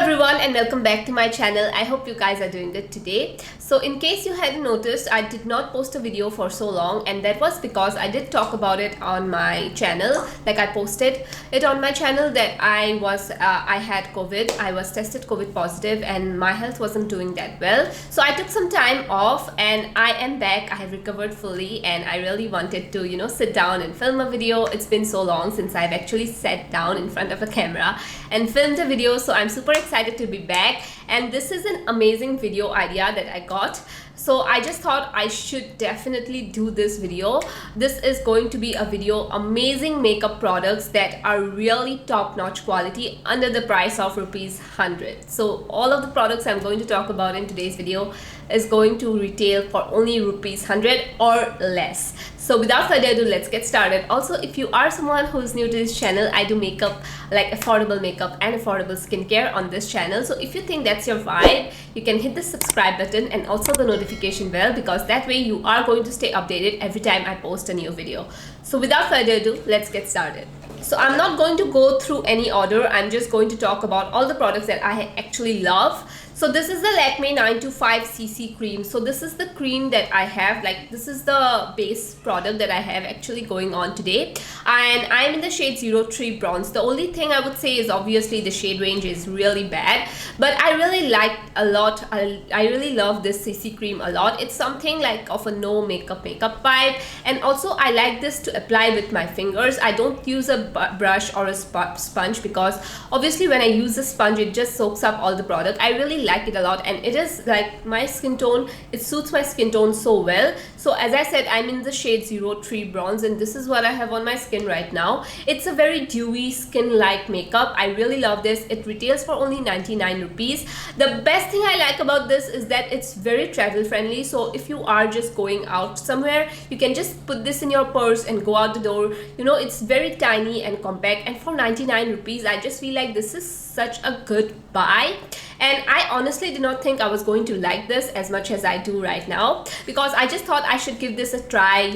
everyone and welcome back to my channel. I hope you guys are doing good today. So in case you hadn't noticed, I did not post a video for so long, and that was because I did talk about it on my channel. Like I posted it on my channel that I had COVID. I was tested COVID positive and my health wasn't doing that well. So I took some time off and I am back. I have recovered fully and I really wanted to, sit down and film a video. It's been so long since I've actually sat down in front of a camera and filmed a video. So I'm super excited to be back, and this is an amazing video idea that I got. So I just thought I should definitely do this video. This is going to be a video amazing makeup products that are really top-notch quality under the price of ₹100. So all of the products I'm going to talk about in today's video is going to retail for only ₹100 or less. So without further ado, let's get started. Also, if you are someone who's new to this channel, I do makeup, like affordable makeup and affordable skincare on this channel. So if you think that's your vibe, you can hit the subscribe button and also the notification bell, because that way you are going to stay updated every time I post a new video. So without further ado, let's get started. So I'm not going to go through any order. I'm just going to talk about all the products that I actually love. So this is the Lakme 925cc cream. So this is the cream that I have, like this is the base product that I have actually going on today, and I'm in the shade 03 bronze. The only thing I would say is obviously the shade range is really bad, but I really like a lot. I really love this CC cream a lot. It's something like of a no makeup vibe, and also I like this to apply with my fingers. I don't use a brush or a sponge, because obviously when I use a sponge it just soaks up all the product. I really like it a lot, and it is like my skin tone, it suits my skin tone so well. So as I said, I'm in the shade 03 bronze, and this is what I have on my skin right now. It's a very dewy skin like makeup. I really love this. It retails for only 99 rupees. The best thing I like about this is that it's very travel friendly. So if you are just going out somewhere, you can just put this in your purse and go out the door. It's very tiny and compact, and for 99 rupees I just feel like this is such a good buy. And I honestly did not think I was going to like this as much as I do right now, because I just thought I should give this a try,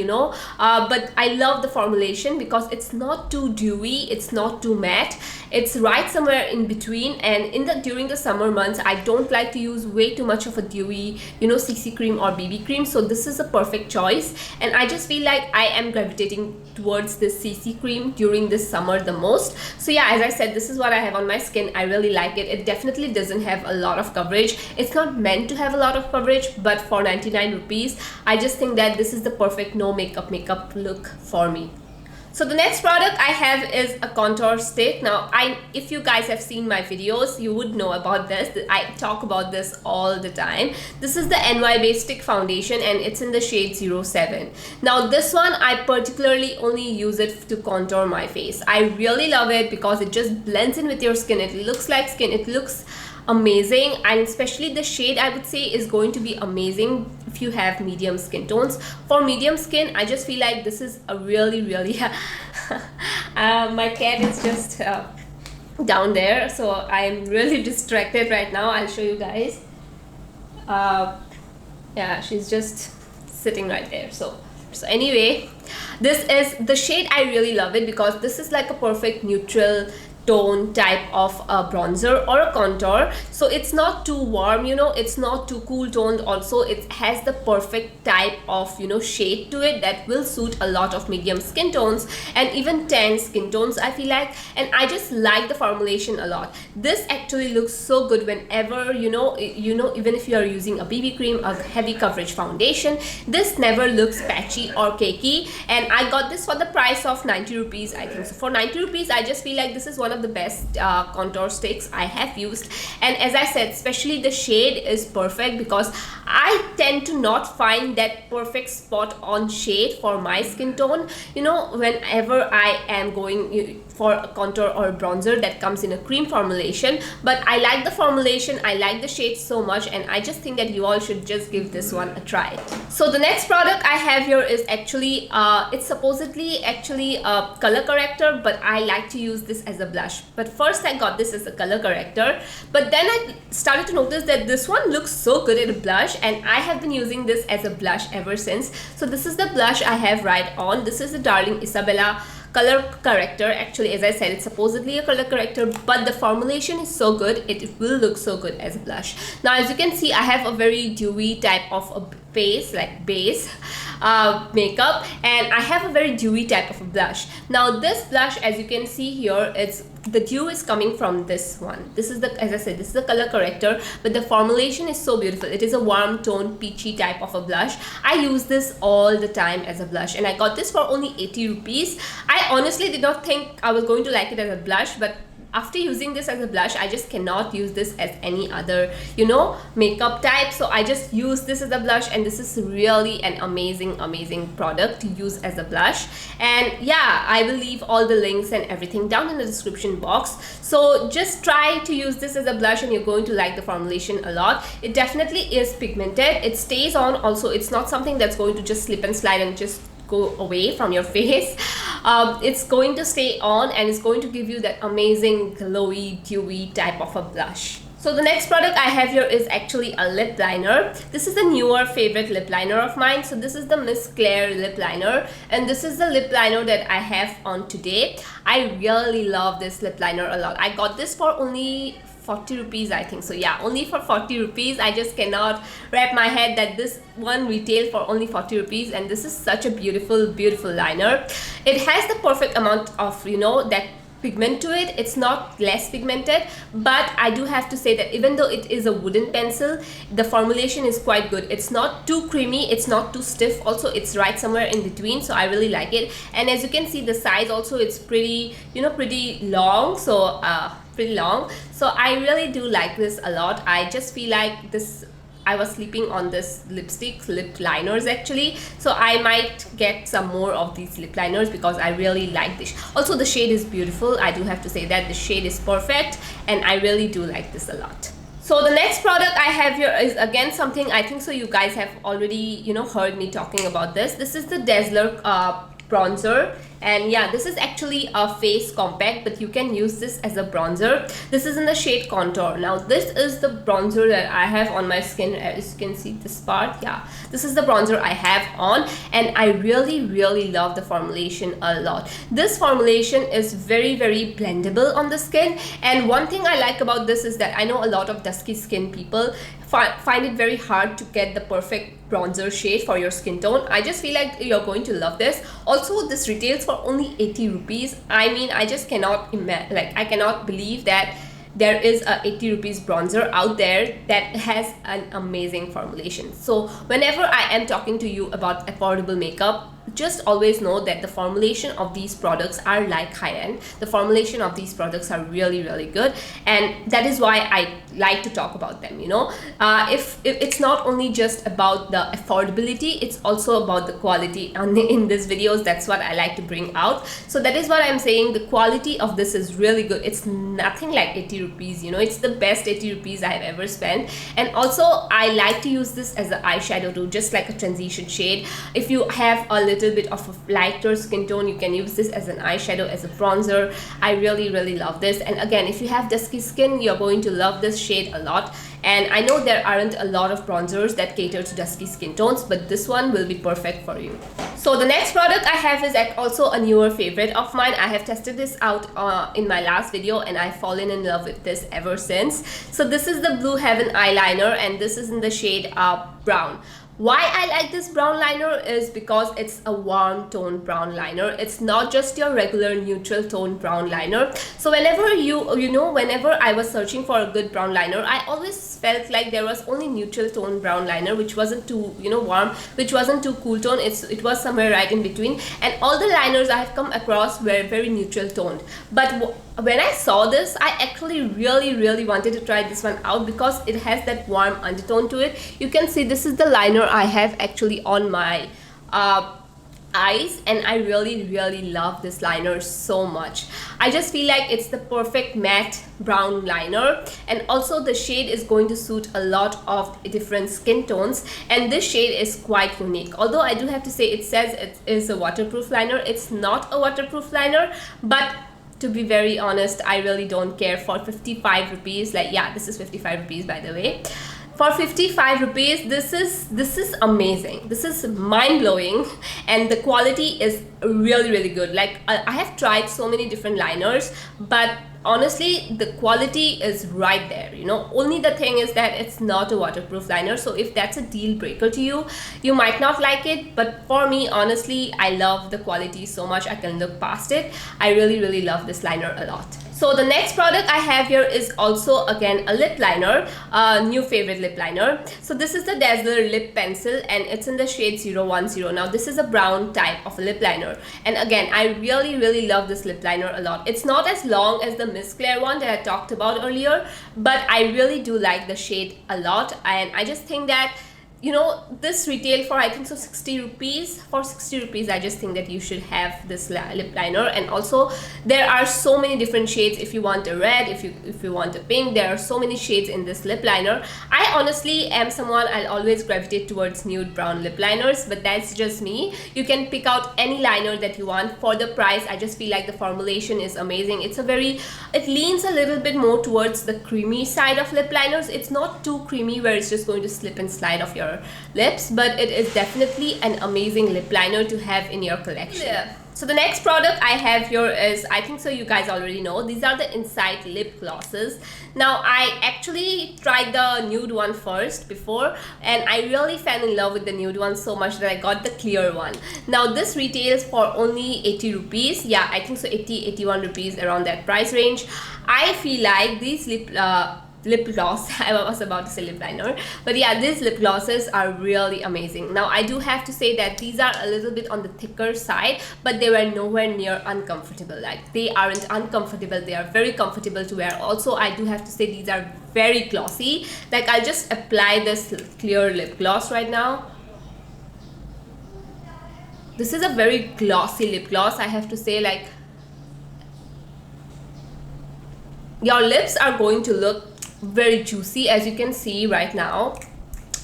but I love the formulation because it's not too dewy, it's not too matte, it's right somewhere in between. And during the summer months, I don't like to use way too much of a dewy, CC cream or BB cream. So this is a perfect choice, and I just feel like I am gravitating towards this CC cream during this summer the most. So yeah, as I said, this is what I have on my skin. I really like it. It definitely doesn't have a lot of coverage. It's not meant to have a lot of coverage, but for 99 rupees, I just think that this is the perfect no makeup look for me. So the next product I have is a contour stick. Now, if you guys have seen my videos, you would know about this. I talk about this all the time. This is the NY Base Stick Foundation, and it's in the shade 07. Now, this one, I particularly only use it to contour my face. I really love it because it just blends in with your skin. It looks like skin. It looks amazing, and especially the shade I would say is going to be amazing if you have medium skin tones. For medium skin, I just feel like this is a really my cat is just down there, so I'm really distracted right now. I'll show you guys. Yeah, she's just sitting right there. So anyway, this is the shade. I really love it because this is like a perfect neutral tone type of a bronzer or a contour. So it's not too warm, it's not too cool toned. Also, it has the perfect type of shade to it that will suit a lot of medium skin tones and even tan skin tones, I feel like. And I just like the formulation a lot. This actually looks so good whenever even if you are using a BB cream, a heavy coverage foundation, this never looks patchy or cakey. And I got this for the price of 90 rupees, I think. So for 90 rupees, I just feel like this is one of the best contour sticks I have used. And as I said, especially the shade is perfect, because I tend to not find that perfect spot on shade for my skin tone, whenever I am going for a contour or a bronzer that comes in a cream formulation. But I like the formulation, I like the shade so much, and I just think that you all should just give this one a try. So the next product I have here is actually it's supposedly actually a color corrector, but I like to use this as a blush. But first I got this as a color corrector, but then I started to notice that this one looks so good at a blush, and I have been using this as a blush ever since. So this is the blush I have right on. This is the Darling Isabella color corrector. Actually, as I said, it's supposedly a color corrector, but the formulation is so good, it will look so good as a blush. Now, as you can see, I have a very dewy type of a base, like base makeup, and I have a very dewy type of a blush. Now this blush, as you can see here, the dew is coming from this one. This is the, as I said, this is the color corrector, but the formulation is so beautiful. It is a warm tone peachy type of a blush. I use this all the time as a blush, and I got this for only 80 rupees. I honestly did not think I was going to like it as a blush, but after using this as a blush, I just cannot use this as any other, you know, makeup type. So I just use this as a blush, and this is really an amazing product to use as a blush. And yeah, I will leave all the links and everything down in the description box. So just try to use this as a blush, and you're going to like the formulation a lot. It definitely is pigmented. It stays on also. It's not something that's going to just slip and slide and just go away from your face. It's going to stay on, and it's going to give you that amazing glowy dewy type of a blush. So the next product I have here is actually a lip liner. This is a newer favorite lip liner of mine. So this is the Miss Clair lip liner, and this is the lip liner that I have on today. I really love this lip liner a lot. I got this for only 40 rupees, I think. So yeah, only for 40 rupees. I just cannot wrap my head that this one retailed for only 40 rupees, and this is such a beautiful liner. It has the perfect amount of, you know, that pigment to it. It's not less pigmented, but I do have to say that even though it is a wooden pencil, the formulation is quite good. It's not too creamy, it's not too stiff, also it's right somewhere in between, so I really like it. And as you can see, the size also, it's pretty, you know, pretty long. So pretty long, so I really do like this a lot. I just feel like this, I was sleeping on this lip liners actually, so I might get some more of these lip liners because I really like this. Also the shade is beautiful. I do have to say that the shade is perfect, and I really do like this a lot. So the next product I have here is again something I think so you guys have already, you know, heard me talking about this. This is the Dazzler Bronzer, and yeah, this is actually a face compact, but you can use this as a bronzer. This is in the shade Contour. Now this is the bronzer that I have on my skin. As you can see this part, yeah, this is the bronzer I have on, and I really love the formulation a lot. This formulation is very blendable on the skin, and one thing I like about this is that I know a lot of dusky skin people find it very hard to get the perfect bronzer shade for your skin tone. I just feel like you're going to love this. Also, this retails for only 80 rupees. I mean, I just cannot imagine, like, I cannot believe that there is a 80 rupees bronzer out there that has an amazing formulation. So whenever I am talking to you about affordable makeup, just always know that the formulation of these products are like high-end. The formulation of these products are really good, and that is why I like to talk about them, you know. If it's not only just about the affordability, it's also about the quality. In these videos, that's what I like to bring out. So that is what I'm saying. The quality of this is really good. It's nothing like 80 rupees, you know. It's the best 80 rupees I have ever spent. And also I like to use this as an eyeshadow too, just like a transition shade. If you have a little bit of a lighter skin tone, you can use this as an eyeshadow, as a bronzer. I really love this. And again, if you have dusky skin, you're going to love this shade a lot. And I know there aren't a lot of bronzers that cater to dusky skin tones, but this one will be perfect for you. So the next product I have is also a newer favorite of mine. I have tested this out in my last video, and I've fallen in love with this ever since. So this is the Blue Heaven eyeliner, and this is in the shade brown. Why I like this brown liner is because it's a warm tone brown liner. It's not just your regular neutral tone brown liner. So whenever whenever I was searching for a good brown liner, I always felt like there was only neutral tone brown liner, which wasn't too, you know, warm, which wasn't too cool tone. It was somewhere right in between, and all the liners I have come across were very neutral toned. But when I saw this, I actually really wanted to try this one out because it has that warm undertone to it. You can see this is the liner I have actually on my eyes, and I really love this liner so much. I just feel like it's the perfect matte brown liner, and also the shade is going to suit a lot of different skin tones, and this shade is quite unique. Although I do have to say, it says it is a waterproof liner. It's not a waterproof liner, but to be very honest, I really don't care. For 55 rupees, like, yeah, this is 55 rupees by the way. For 55 rupees, this is amazing. This is mind-blowing, and the quality is really good. Like I have tried so many different liners, but honestly the quality is right there, you know. Only the thing is that it's not a waterproof liner, so if that's a deal breaker to you, you might not like it. But for me, honestly, I love the quality so much I can look past it. I really love this liner a lot. So the next product I have here is also again a lip liner, new favorite lip liner. So this is the Dazzler Lip Pencil, and it's in the shade 010. Now this is a brown type of a lip liner, and again I really love this lip liner a lot. It's not as long as the Miss Clair one that I talked about earlier, but I really do like the shade a lot, and I just think that, you know, this retail for I think so 60 rupees. For 60 rupees, I just think that you should have this lip liner. And also there are so many different shades. If you want a red, if you want a pink, there are so many shades in this lip liner. I honestly am someone, I'll always gravitate towards nude brown lip liners, but that's just me. You can pick out any liner that you want for the price. I just feel like the formulation is amazing. It leans a little bit more towards the creamy side of lip liners. It's not too creamy where it's just going to slip and slide off your lips, but it is definitely an amazing lip liner to have in your collection. Yeah. So the next product I have here is, I think so you guys already know, these are the Insight lip glosses. Now I actually tried the nude one first before, and I really fell in love with the nude one so much that I got the clear one. Now this retails for only 80 rupees. Yeah, I think so 81 rupees, around that price range. I feel like these lip gloss, I was about to say lip liner, but yeah, these lip glosses are really amazing. Now I do have to say that these are a little bit on the thicker side, but they were nowhere near uncomfortable. Like, they aren't uncomfortable, they are very comfortable to wear. Also, I do have to say these are very glossy. Like, I'll just apply this clear lip gloss right now. This is a very glossy lip gloss, I have to say. Like, your lips are going to look very juicy. As you can see right now,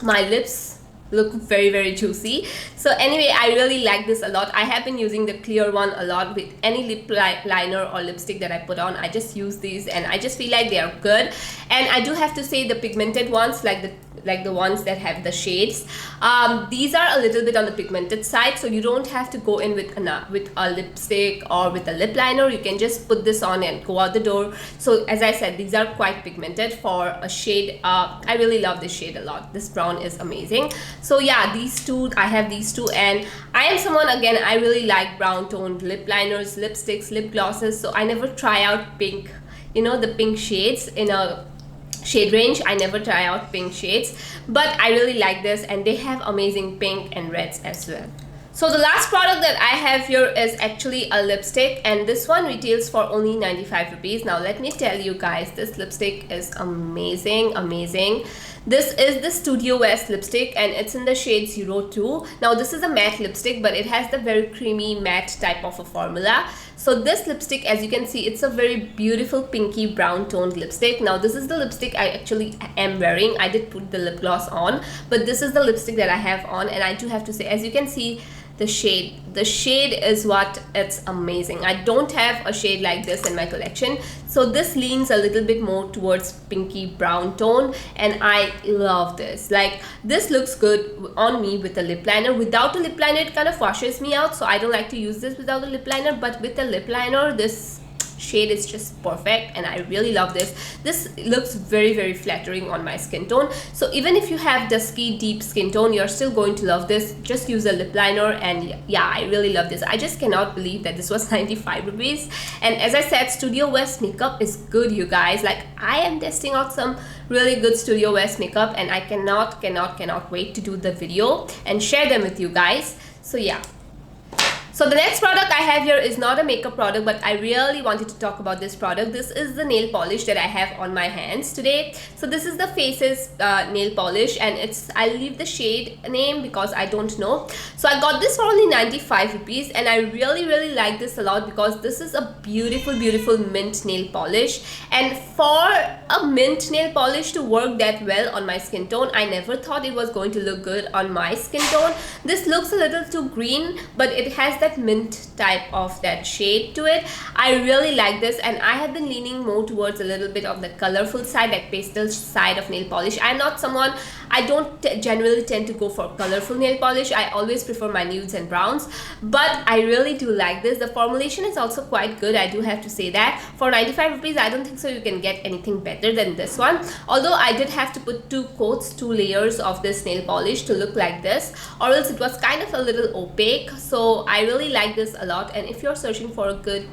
my lips look very juicy. So anyway, I really like this a lot. I have been using the clear one a lot with any lip liner or lipstick that I put on. I just use these and I just feel like they are good. And I do have to say the pigmented ones, like the ones that have the shades, these are a little bit on the pigmented side, so you don't have to go in with a lipstick or with a lip liner. You can just put this on and go out the door. So as I said, these are quite pigmented. For a shade, I really love this shade a lot. This brown is amazing. So yeah, these two, I have these two, and I am someone, again, I really like brown toned lip liners, lipsticks, lip glosses. So I never try out pink, you know, the pink shades in a shade range. I never try out pink shades, but I really like this, and they have amazing pink and reds as well. So the last product that I have here is actually a lipstick, and this one retails for only 95 rupees. Now let me tell you guys, this lipstick is amazing. This is the Studio West lipstick, and it's in the shade 02. Now this is a matte lipstick, but it has the very creamy matte type of a formula. So this lipstick, as you can see, it's a very beautiful pinky brown toned lipstick. Now this is the lipstick I actually am wearing. I did put the lip gloss on, but this is the lipstick that I have on, and I do have to say, as you can see, the shade is what, it's amazing. I don't have a shade like this in my collection, so this leans a little bit more towards pinky brown tone, and I love this. Like, this looks good on me with a lip liner. Without a lip liner, it kind of washes me out, so I don't like to use this without a lip liner, but with a lip liner, this shade is just perfect, and I really love this. This looks very flattering on my skin tone. So even if you have dusky deep skin tone, you're still going to love this. Just use a lip liner, and yeah, I really love this. I just cannot believe that this was 95 rupees. And as I said, Studio West makeup is good, you guys. Like, I am testing out some really good Studio West makeup, and I cannot wait to do the video and share them with you guys. So yeah. So the next product I have here is not a makeup product, but I really wanted to talk about this product. This is the nail polish that I have on my hands today. So this is the Faces nail polish, and I'll leave the shade name because I don't know. So I got this for only 95 rupees, and I really like this a lot because this is a beautiful mint nail polish. And for a mint nail polish to work that well on my skin tone, I never thought it was going to look good on my skin tone. This looks a little too green, but it has that that mint type of that shade to it. I really like this, and I have been leaning more towards a little bit of the colorful side, like pastel side of nail polish. I'm not someone, I don't generally tend to go for colorful nail polish. I always prefer my nudes and browns, but I really do like this. The formulation is also quite good, I do have to say that. For 95 rupees, I don't think so you can get anything better than this one. Although I did have to put 2 coats, 2 layers of this nail polish to look like this, or else it was kind of a little opaque. So I really like this a lot, and if you're searching for a good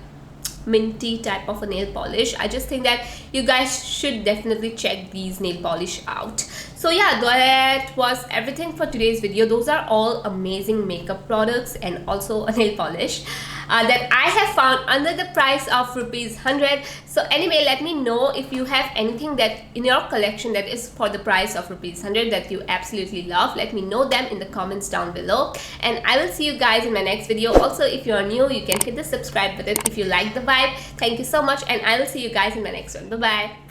minty type of a nail polish, I just think that you guys should definitely check these nail polish out. So yeah, that was everything for today's video. Those are all amazing makeup products and also a nail polish that I have found under the price of rupees 100. So anyway, let me know if you have anything that in your collection that is for the price of rupees 100 that you absolutely love. Let me know them in the comments down below, and I will see you guys in my next video. Also, if you are new, you can hit the subscribe button if you like the vibe. Thank you so much, and I will see you guys in my next one. Bye bye.